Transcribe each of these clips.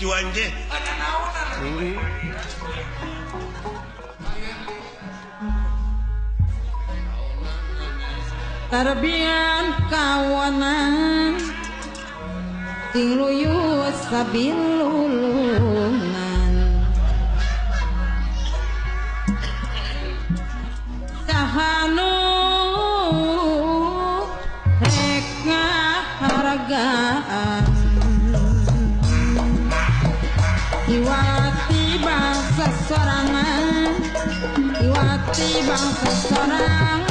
gituan teh. Tarbian kawanan ting luyu sabilulungan sahanu rek ngahargaan iwati bangsa sorangan iwati bangsa sorangan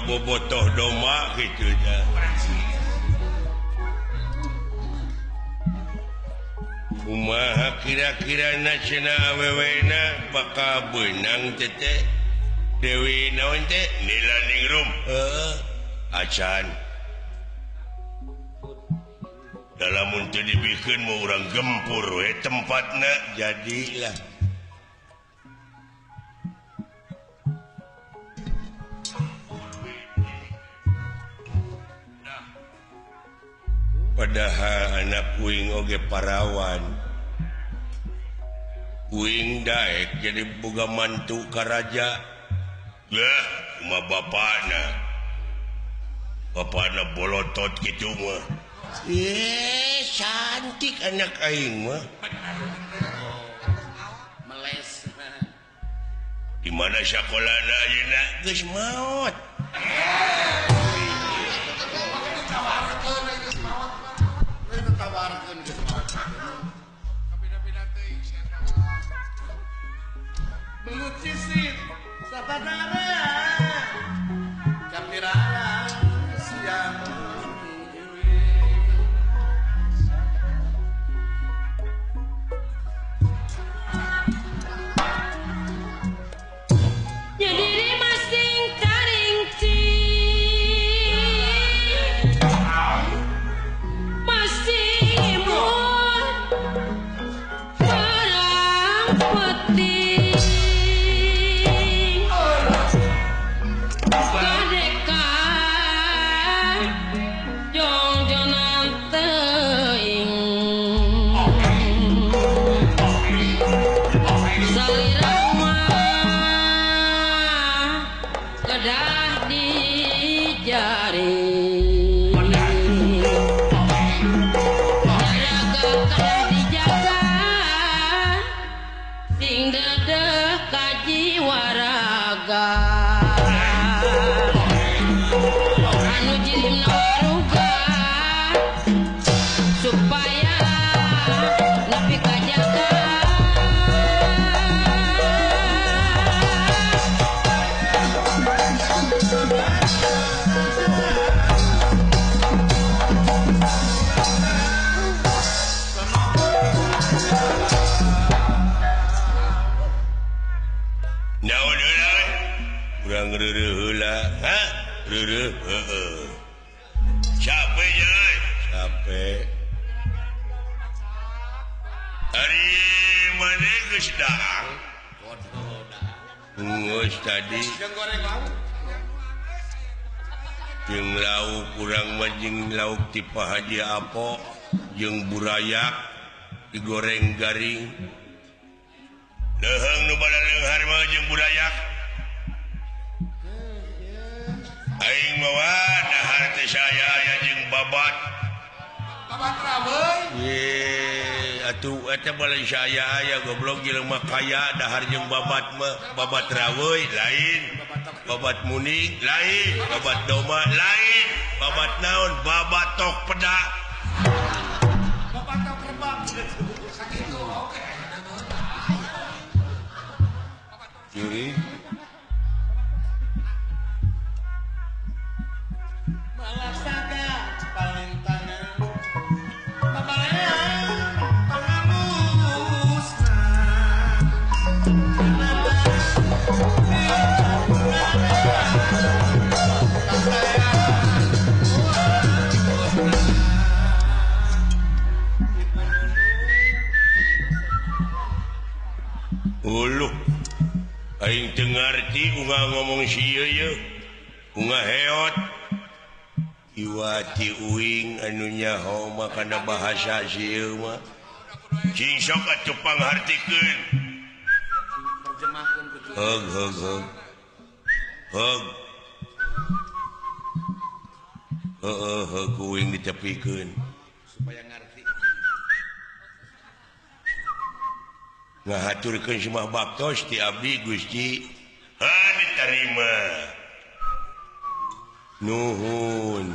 Bobotoh doma gitu ya. Kumaha kira-kira cenah awewena bakal benang tete Dewi naon teh nila ningrum acan dalam untuk dibikin mau orang gempur tempatnya jadilah padahal anak puing oge parawan puing daek jadi boga mantu ka raja lah cuma bapana bolotot gitu mah cantik anak aing mah meles di mana sakolana ayeuna geus maot belut cisit sabanara kapirana siang jadi masing karingci masih mun perang putih kadeka jongjonan teuing salira kedah di jari jaga dijaga sing dedeh kaji waraga anu jirim nawaruga supaya nepi kajaga naon heula urang reureuh heula ha reureuh heeh capek euy capek ari mane geus daang geus tadi jeung lauk urang mah jeung lauk ti Pak Haji Apo jeung burayak digoreng garing leuheung nu bada leunghar mah jeung burayak aing mah dahar teh saya aya jeung babat babat rabeuy ye atuh eta balen saya aya goblok jelema kaya dahar jeung babat mah babat raweuy lain babat muning lain babat doma lain babat naon babat tok peda babat tok rebak sakitu oke Yuri malasaga palintangan babalean pangamusna uluh aing teu ngarti ungah ngomong sieu ye ungah heot iwati uing anu nyaho mah kana bahasa sieu mah cing sok atuh panghartikeun terjemahkeun ku heug heug uing ditepikeun supaya ngarti ngahaturkeun semua baktos ti abdi Gusti ditarima nuhun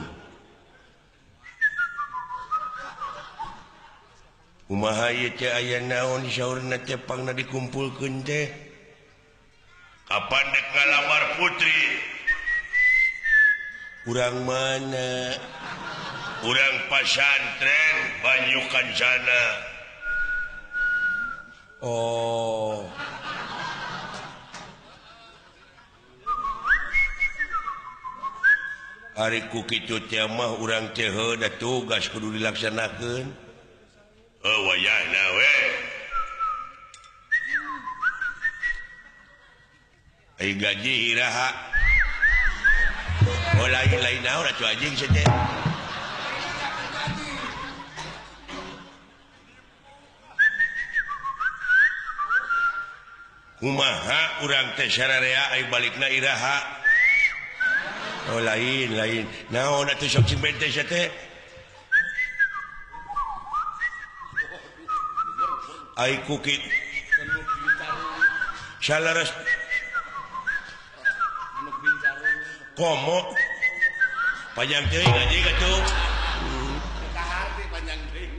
kumaha ieu teh aya naon saurna teh pangna dikumpulkeun teh kapan dek ngalamar putri urang mana urang pasantren Banyu Kancana oh hari ku kitu teh mah urang teh da tugas kudu dilaksanakeun wayahna we ai gaji iraha lain naon atuh anjing teh kumaha urang teh sararea ai balikna iraha lain naon atuh sok cing bente teh ai kukit salaras komo panjang teuing anjing atuh kahati panjang teuing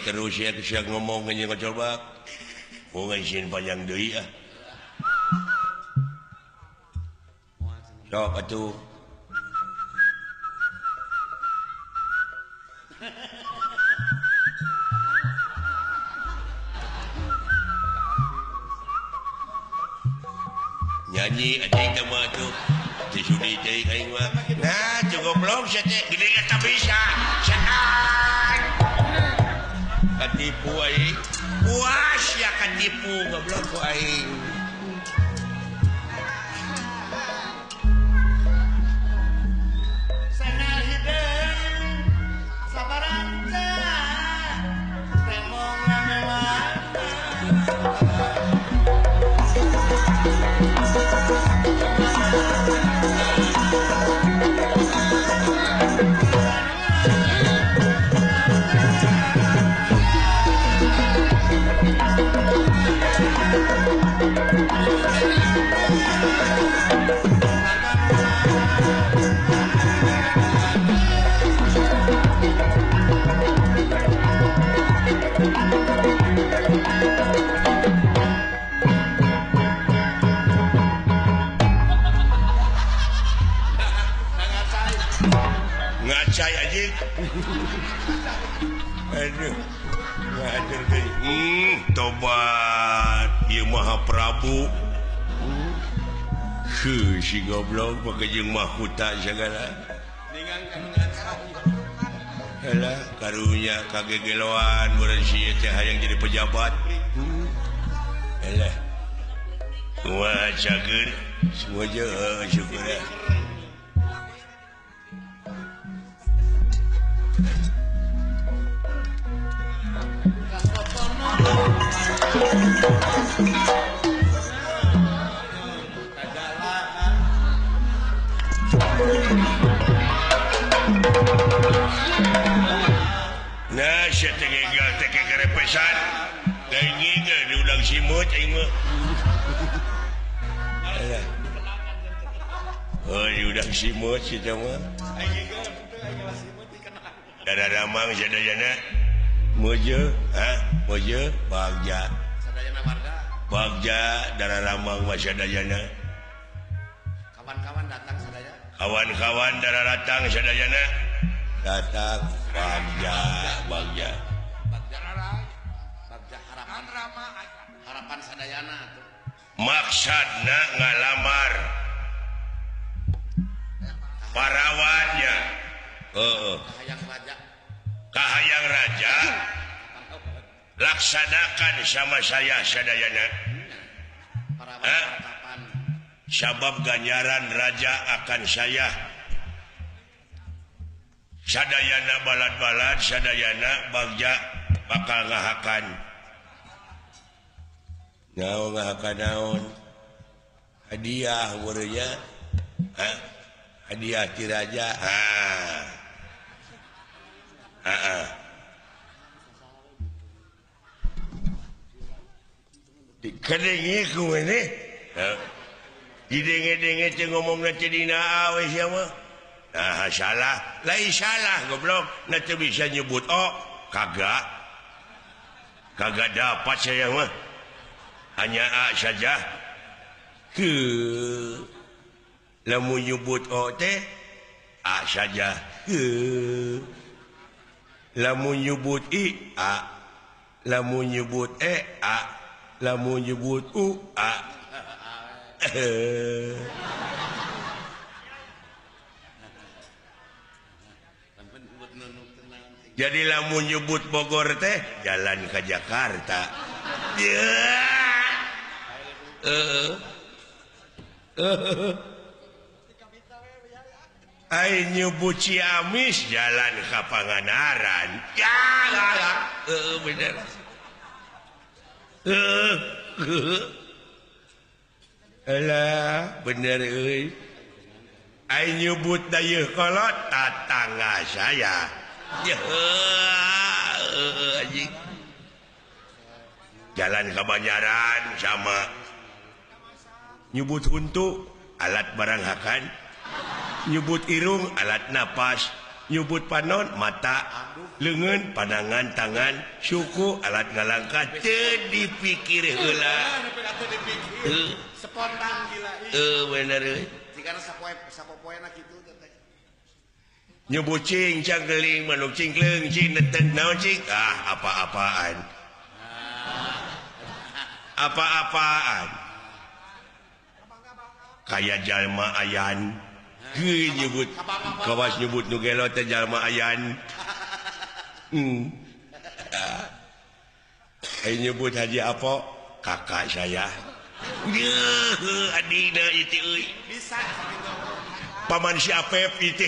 terus ya siang ngomong nge coba mau ngaisin panjang deui ah sok atuh nyanyi anjing teh mah tuh disudi teh aing mah nah cukup belum sia teh gede eta bisa setan katipu aing puas ya katipu goblok ku aing sanal hideung sabarangka temong ramewan ngacai anjing aduh ngajar deui tobat ieu Maha Prabu si goblok pake jeung mahkota segala ningang ka ngacai alah karunya kagegeloan meureun si teh hayang jadi pejabat alah wacakeun semua je syukur ya kadalaan sia tenggal teke karepesan lain nginggal diulang simut aing mah alah oh diulang simut si mah dada ramang sadayana mojo mojo bagja sadayana warga bagja dada ramang mah sadayana kawan-kawan datang sadaya kawan-kawan dada datang sadayana datang bagja bagja harapan sadayana tuh maksudna ngalamar parawannya kahayang raja laksanakan sama saya sadayana sabab ganjaran raja akan saya sadayana balad-balad sadayana bagja bakal ngahakan naon hadiah urnya hadiah ti raja dikendengi ku ini didenge-denge teh ngomongna teh dina awe sia mah nah salah lain salah goblok na teu bisa nyebut kagak dapat saya mah hanya saja ke lamun nyebut teh saja ke lamun nyebut lamun nyebut lamun nyebut jadi lamun nyebut Bogor teh jalan ke Jakarta ai nyebut Ciamis jalan ke Pangandaran bener alah bener euy ai nyebut Dayeuhkolot tatangga saya anjing jalan ke Banjaran sama nyebut huntu alat barang hakan nyebut irung alat napas nyebut panon mata leungeun pandangan tangan suku alat ngalangkat teu dipikir heula spontan gila bener euy jika sapopoena kitu teh nyebut cing canggeling manuk cingkleung cing neten naon cing apa-apaan kayak jalma ayan nyebut kawas nyebut nugelo teh jalma ayan nyebut Haji Apo kakak saya adina itu euy bisa paman si Apep itu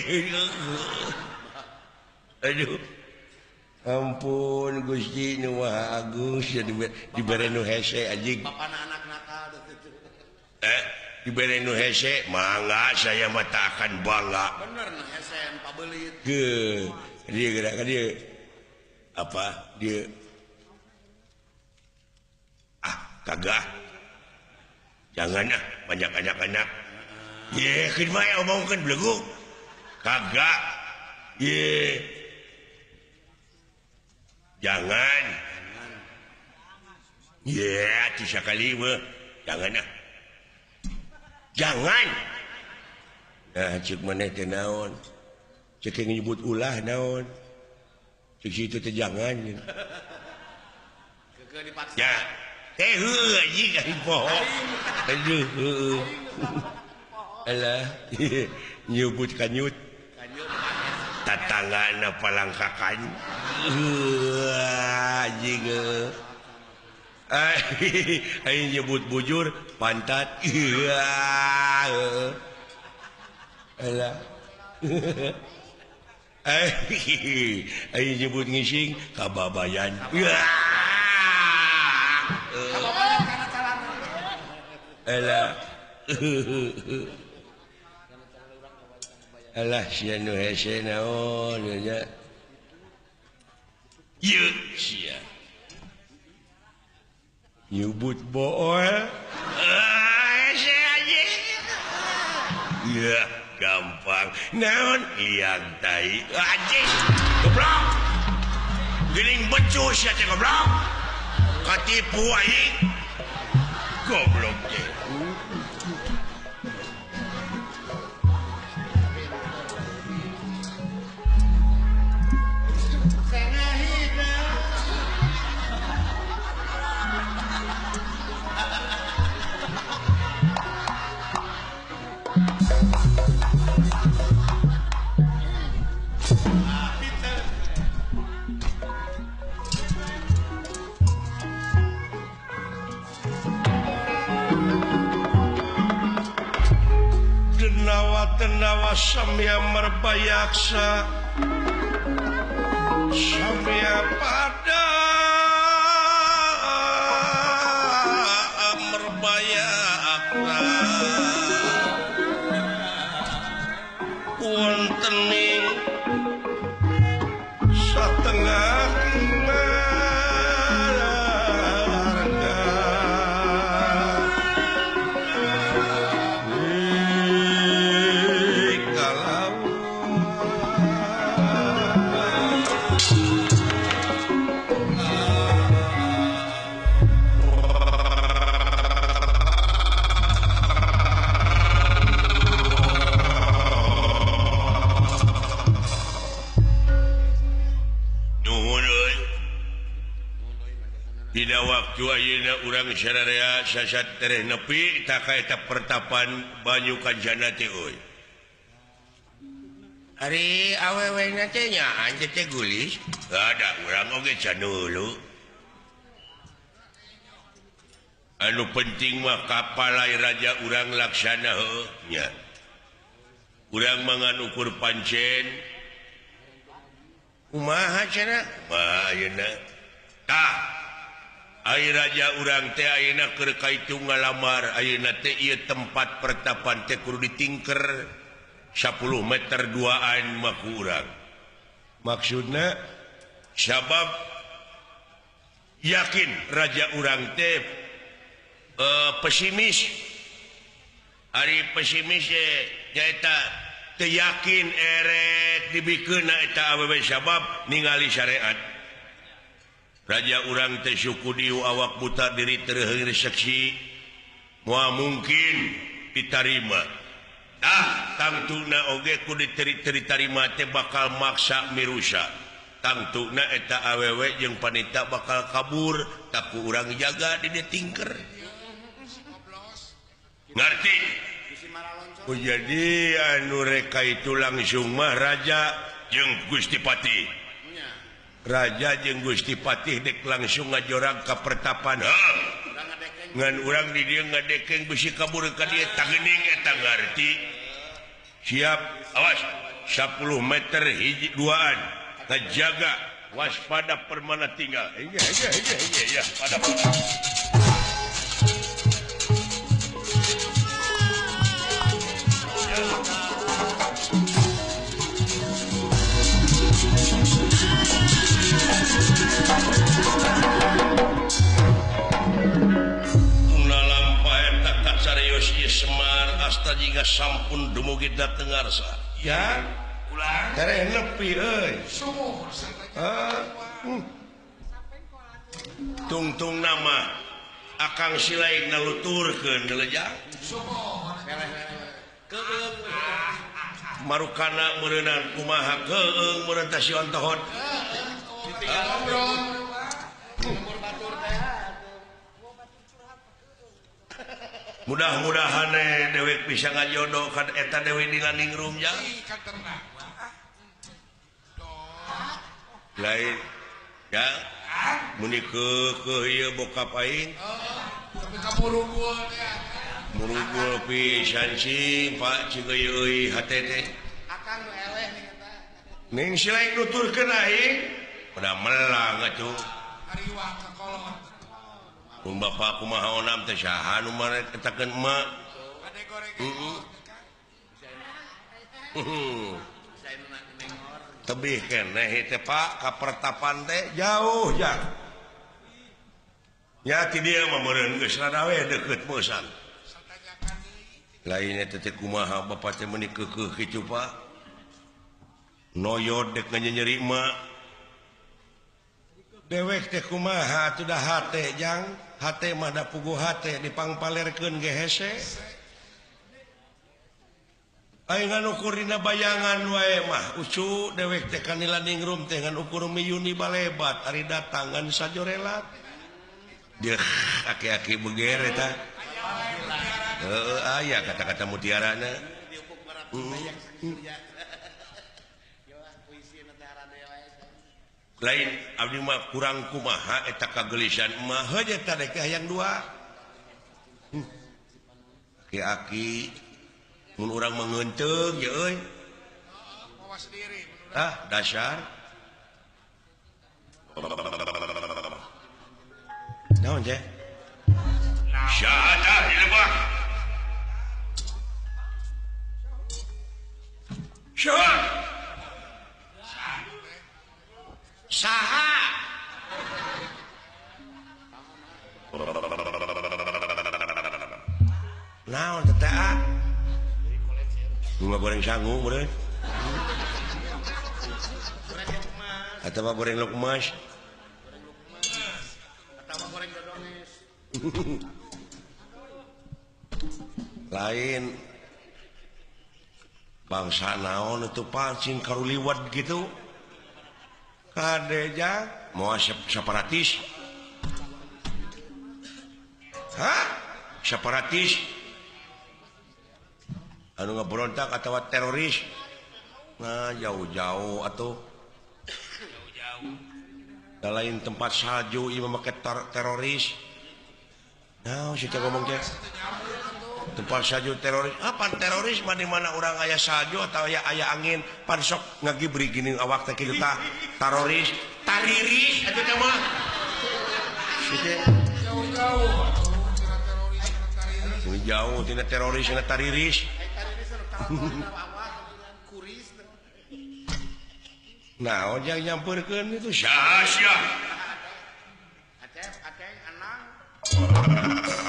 aduh ampun Gusti nu Maha Agung dibere nu hese anjing bapana anak nakal diberi nu hese mangga saya mata akan bangga bener nu hese pabelit dia gerakan dia apa dia kagak jangan banyak anak-anak kan mah omongkeun belegu kagak jangan tiga kali mah jangan jangan cek maneh teh naon cek nyebut ulah naon cek situ teh jangan keke dipaksa ya teh anjing ari poho aduh alah nyebut kanyut tatangan palangkakan anjing ai nyebut bujur pantat alah ai nyebut ngising kababayan alah alah sia nu hese naon nya Yuk, sia. Nyubut bool. Ya, gampang. Naon liang tai. Anjing. Goblok. Gening becus ya teh goblok. Katipu aing. Goblok teh. Tenawa samya merbayaksa samya pada merbayaksa wontening satengah waktu ayeuna urang sararea sasat tereh nepi tak kaeta pertapan banyu kanjana teh euy. Ari awewe teh nya anje teh gulis, ada urang oge can heulu. Anu penting mah kapalai raja urang laksana heuh nya. Urang mangan ukur pancen. Kumaha cenah? Mah ayeuna. Tah Ai raja urang teh ayeuna keur kaitu ngalamar ayeuna teh ieu tempat pertapan teh kudu ditingker 10 meter duaan mah ku urang. Maksudna sabab yakin raja urang teh pesimis. Ari pesimis nyaeta teu yakin eret dibikeunna eta awewe sabab ningali syariat. Raja urang teh suku diu awak buta diri terheur seksi moal mungkin ditarima. Tangtuna oge ku ditarima teh bakal maksa mirusa. Tangtuna eta awewe jeung panita bakal kabur tak ku urang jaga di tingker. Ngarti? Oh, jadi anu reka itu langsung mah raja jeung Gusti Patih. Raja jeung Gusti Patih dek langsung ngajorang ka pertapan. Ngan urang di dieu ngadekeng bisi kabur ka dieu tageuning eta ngarti. Siap, awas 10 meter hiji duaan. Ngajaga waspada permana tinggal. Iya, pada. Semar asta jika sampun dumugi dateng ngarsa. Ya, ulah. Tereh nepi euy. Tungtung nama akang silaing naluturkeun leujang. Keung. Marukana meureunnan kumaha keung meureun teh si ontohon. Mudah-mudahan dewek bisa ngajodoh kan eta dewe di ningrum ya. Lain ya muni ke ieu bokap aing. Tapi kaburu gua teh. Murugul pisan sing Pak Cigeuyeuh euy hatete. Akang nu eleh ning eta. Ning silaing nuturkeun aing pada melang atuh. Ariwah ka kolot. Mun bapak kumaha onam teh saha nu mare katakeun emak. Ade goreng. tebih keneh teh Pak ka pertapan teh jauh ya. Nya ti dieu mah meureun geus rada we deukeut meusan. Lainnya teh kumaha Bapak teh meuni keukeuh kitu Pak. Noyod dek nyeri mah. Dewek teh kumaha atuh da hate jang, hate mah da puguh hate dipangpalerkeun ge hese. Ai ngan ukur dina bayangan wae mah ucu dewek teh kanila ningrum teh ngan ukur miyuni balebat ari datangan sajorelat. Dia aki-aki beger eta. Heeh aya kata-kata mutiarana. Lain abdi mah kurang kumaha eta kagelisan mah heuh eta dek hayang dua. Aki-aki mun urang mengeunteung ya euy. Ah dasar. Naon teh? Syahadah di lebah. Syahad. Saha. Naon teh teh? Bunga goreng sangu meureun. Atawa goreng lukmas. Lain bangsa naon itu pancing karuliwat gitu kadeja mau separatis separatis anu ngaberontak atau teroris nah jauh-jauh atau jauh-jauh lain tempat salju ieu make teroris. Nah, kita ngomong teh tempat salju teroris. Apa teroris mah di mana orang aya salju atau aya angin pan sok ngagibri gini awak teh kitu tah teroris, tariris atuh teh mah. Jauh tina teroris tina tariris. Nah, ojang nyampeurkeun itu sia-sia.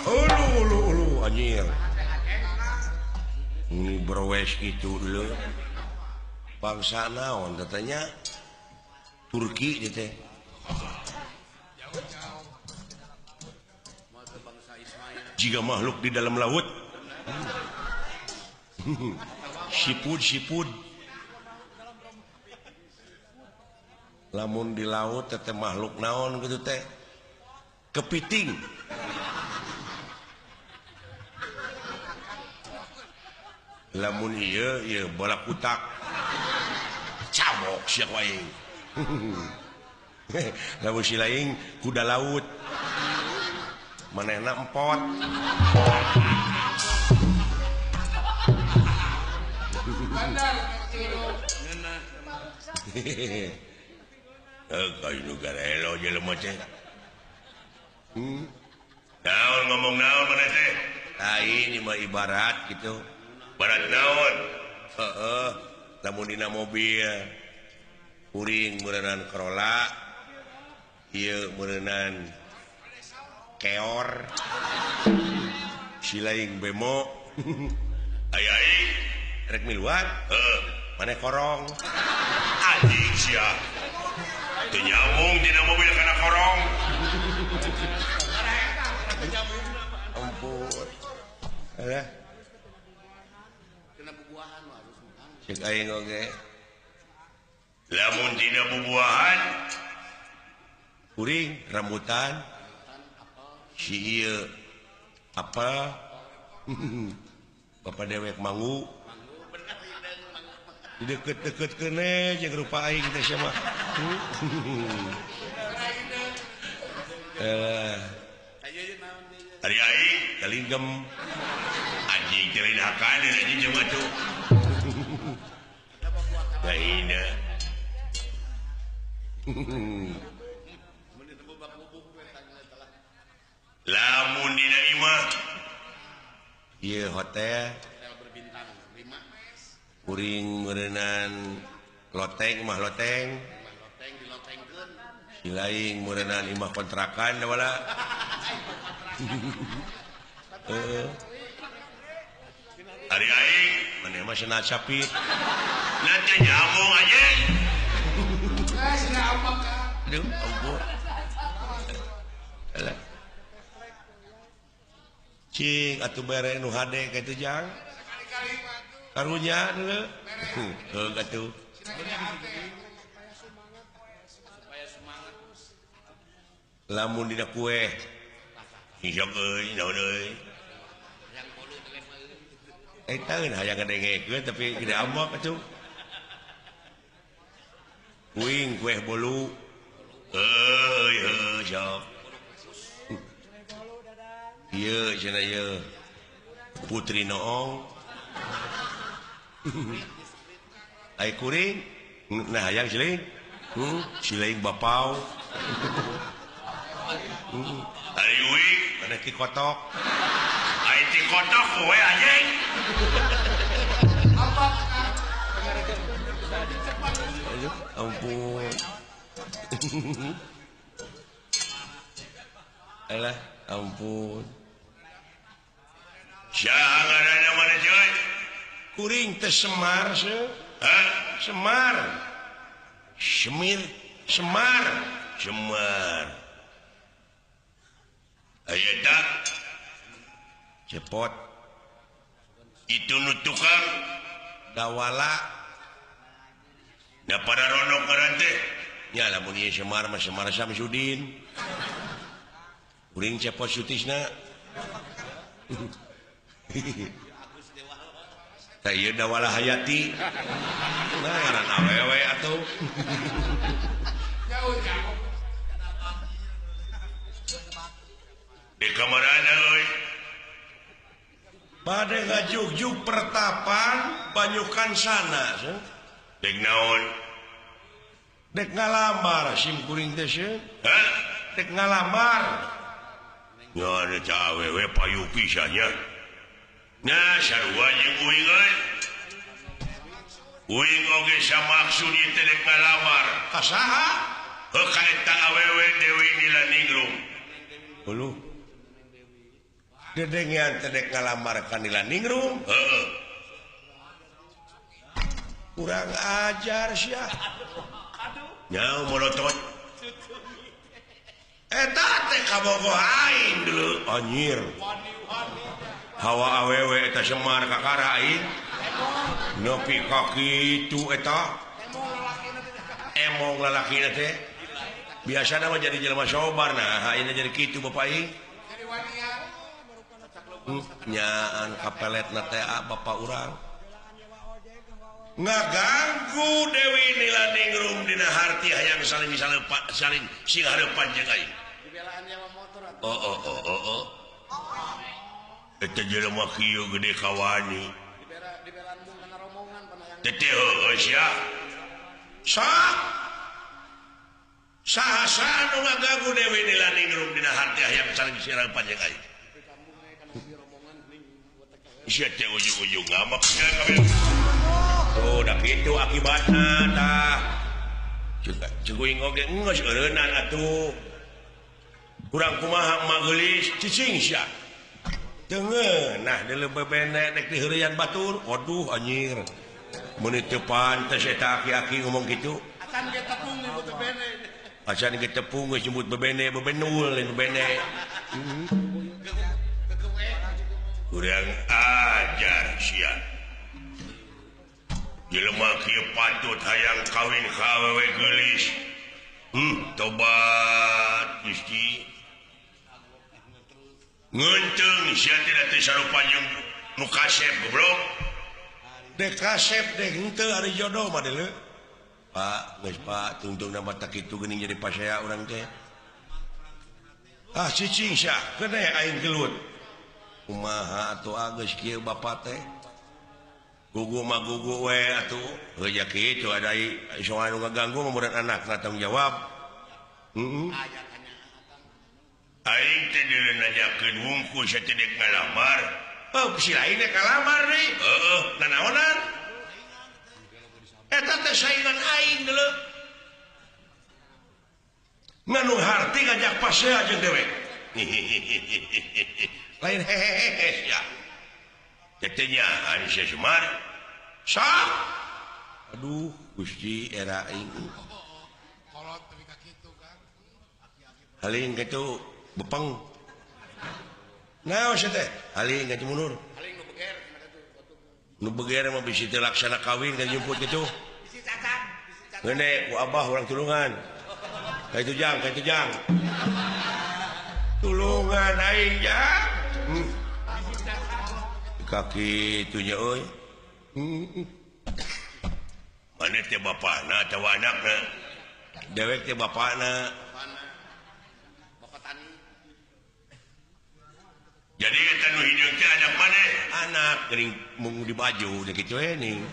Ulu anjir. Ini berwes gitu dulu. Bangsa naon katanya Turki gitu. Jika makhluk di dalam laut. Sipud. Lamun di laut teh makhluk naon gitu teh. Kepiting. Lamun ieu bola kutak. Cabok sia wae. Lamun si lain kuda laut. Manehna empot. Kayu negara elo jelema teh. Naon ngomong naon mana teh? Ini mah ibarat gitu. Barat naon? Heeh. Lamun dina mobil kuring meureunnan Corolla. Ieu meureunnan Keor. Si laing bemo. Ai rek miluan? Heeh. Maneh korong. Anjing sia. Teu nyambung dina mobil kana korong. Ampun. Alah. Cek aing oge. Lamun dina bubuahan kuring rambutan si ieu apa Bapak dewek mangu di deket-deket kene jeung rupa aing teh sia mah. Ari aing kalinggem anjing teh lain hakan anjing jeung atuh. Lainnya lamun dina imah ieu hotel berbintang 5 kuring meureunnan loteng mah loteng loteng dilotengkeun silaing murenan imah kontrakan da wala ari aing maneh mah cenah capit nanti nyambung aja sudah apa kan aduh ampun alah cing atuh bere nu hade ka itu jang karunya deuleu heuh atuh lamun dina kue hijau euy naon euy tahu hayang ngedengekeun tapi gede ambak atuh kuing kue bolu heuh sok ieu cenah ieu putri noong ai kuring nah hayang siling siling bapau ari uing mana ti kotok ai ti kotok kowe anjing apa aduh ampun alah ampun jangan mana coy kuring teh semar se semar semir semar aya tak cepot itu nu tukang dawala da pada rondok ngaran teh nya lamun ieu semar mah semar Samsudin kuring cepot sutisna tah ieu dawala hayati nah ngaran awewe atuh jauh di kamarana euy bade ngajugjug pertapan banyukan sana dek naon dek ngalamar sim kuring teh seuh dek ngalamar ngade ca awewe payu pisannya nah sarua jeung uing euy uing oge samaksud ieu teh dek ngalamar ka saha heuh ka eta awewe Dewi Nilaningrum uluh dedengean teh dek ngalamar ka Nilaningrum heeh kurang ajar sia nyau molotot eta teh kabogoh aing dulu anjir hawa awewe eta semar kakara aing nepi ka kitu eta emong lalakina teh biasana mah jadi jelema sobar nah ayeuna jadi kitu bapak aing jadi wanian nyaan kapeletna teh bapak urang ngaganggu Dewi Nilaningrum dina harti hayang saling singarepan jeung aing dibelaan nyawa motor atuh oh eta jelema kieu gede kawani dibelaan mung kana rombongan pernah yang teh heuh sia saha nu ngaganggu Dewi Nilaningrum dina harti hayang saling singarepan jeung aing di kampung we kana di rombongan ning buat teh sia teh ujung-ujung ngamak kabeh oh dah kitu akibatna tah ceguing oge geus eureunnan atuh kurang kumaha magelis cicing sia teungeun nah deuleu bebene dek diheureuyan batur waduh anjir mun teu pantes eta aki-aki ngomong kitu acan ge tepung nih butuh bene acan ge tepung geus nyebut bebene bebenul lain bebene kurang ajar sia jelema kieu patut hayang kawin ka awewe geulis tobat Gusti ngeunteung sia tidak teh sarupa jeung nu kasep goblok dek kasep dek henteu ari jodoh mah deuleu Pak geus Pak tungtung nama tak kitu geuning jadi pasaya urang teh cicing sia keun aing gelut kumaha atuh geus kieu bapak teh gugu mah gugu we atuh heuh ya kitu ada soal nu ngaganggu murid anak tanggung jawab aing teh deuleu nanyakeun wungkul sa teh dek ngalamar si lain dek ngalamar deui heeh nanaonan eta teh saingan aing deuleu nganu harti ngajak pasea jeung dewek lain hehehe ya tetenya anu Semar sok aduh Gusti era aing kolot tapi ka kitu kan haling kitu bepeng naon sia teh haling kitu mundur paling nu beger nu beger mah bisi teu laksana kawin kan nyumput kitu bisi cacat ngene ku abah urang tulungan kaitu jang tulungan aing jang kaki itunya euy mana teh bapana atawa anakna dewek teh bapana bapak tani jadi eta nu hideung teh anak maneh anak geuning mung di baju nya kitu we ning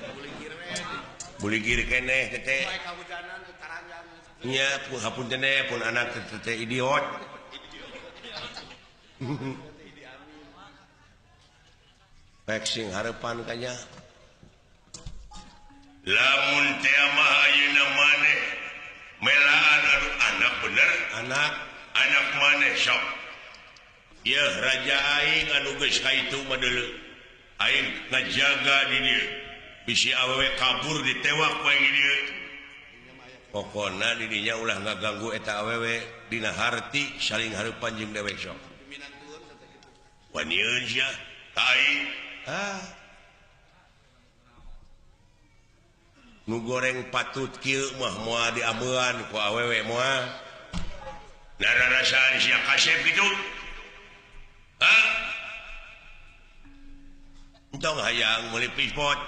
buli giri keneh teh bae kahujanan taranjang nya hapunten pun anak teh idiot Pexing harapan kanya lamun teh mah ayeuna maneh melaan anu anak bener anak maneh sok ya raja aing anu geus kaitu mah deuleu aing ngajaga di dieu bisi awewe kabur ditewak bae di dieu pokona di dinya ulah ngaganggu eta awewe dina harti saling hareupan jeung dewek sok wanieun sia tai nu goreng patut kieu mah moal diameuan ku awewe moal nararasaan sia kasep kitu entong hayang meuli cepot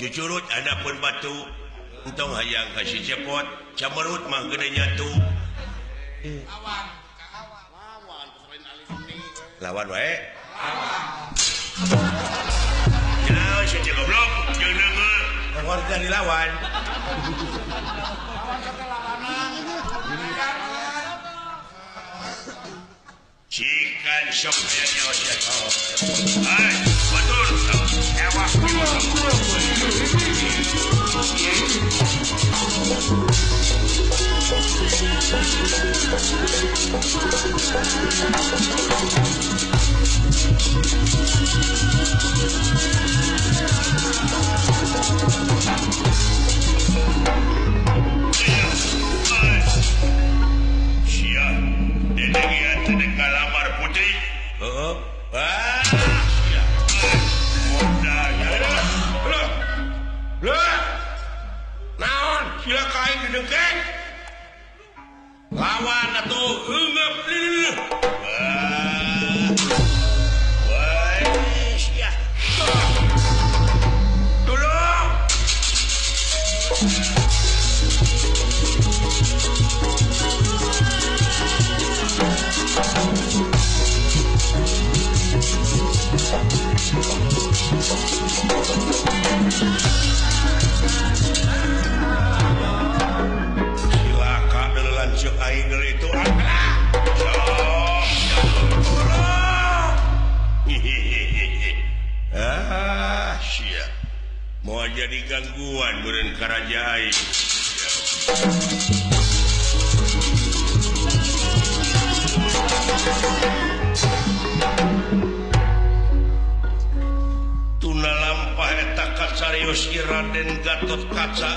cucurut adapun batu entong hayang kasih cepot camerut mah gede nyatu lawan wae ya si goblok jeung deungeur warga dilawan cikan sok aya nyawa sia hai batur ewas sia dede ge teh ngalamar putri heeh sia modal loh naon sila kain didengkeng lawan atuh heungeup sia tolong silaka deulan ceuk aing deul itu sia mau jadi gangguan meureun ka raja aing tuna lampah eta kasarios Raden Gatot Kaca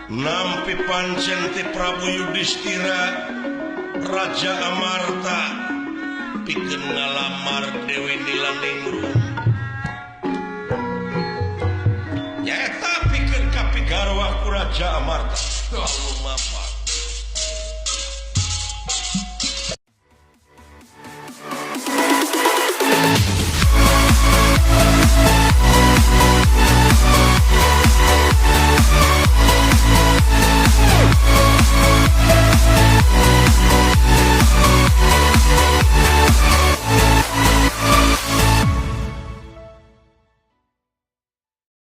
nampi pancen ti Prabu Yudhistira Raja Amarta pikeun ngalamar Dewi Nilaningrum nyaeta pikeun kapigarwa ku Raja Amarta lumampah